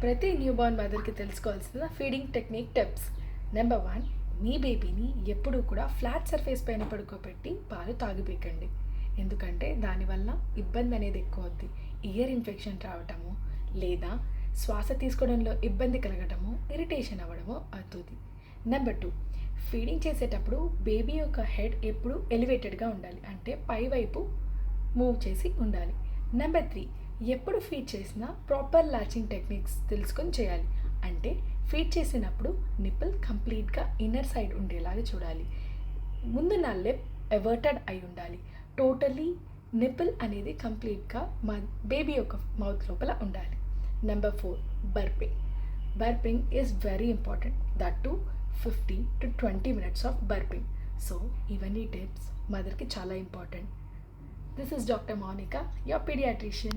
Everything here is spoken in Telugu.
ప్రతి న్యూబార్న్ మదర్కి తెలుసుకోవాల్సిన ఫీడింగ్ టెక్నిక్ టిప్స్. నెంబర్ 1, మీ బేబీని ఎప్పుడూ కూడా ఫ్లాట్ సర్ఫేస్ పైన పడుకోబెట్టి పాలు తాగిపీకండి. ఎందుకంటే దానివల్ల ఇబ్బంది అనేది ఎక్కువ అవుద్ది. ఇయర్ ఇన్ఫెక్షన్ రావటము లేదా శ్వాస తీసుకోవడంలో ఇబ్బంది కలగటము, ఇరిటేషన్ అవ్వడము అవుతుంది. నెంబర్ 2, ఫీడింగ్ చేసేటప్పుడు బేబీ యొక్క హెడ్ ఎప్పుడు ఎలివేటెడ్గా ఉండాలి, అంటే పైవైపు మూవ్ చేసి ఉండాలి. నెంబర్ 3, ఎప్పుడు ఫీడ్ చేసినా ప్రాపర్ లాచింగ్ టెక్నిక్స్ తెలుసుకొని చేయాలి. అంటే ఫీడ్ చేసినప్పుడు నిప్పుల్ కంప్లీట్గా ఇన్నర్ సైడ్ ఉండేలాగా చూడాలి. ముందు నా లిప్ ఎవర్టెడ్ అయి ఉండాలి. టోటలీ నిప్పుల్ అనేది కంప్లీట్గా మా బేబీ యొక్క మౌత్ లోపల ఉండాలి. Number 4, burping. Burping is very important. That to 15 to 20 minutes of burping. So ఇవన్నీ టిప్స్ మదర్కి చాలా important. This is Dr. Monica, your pediatrician.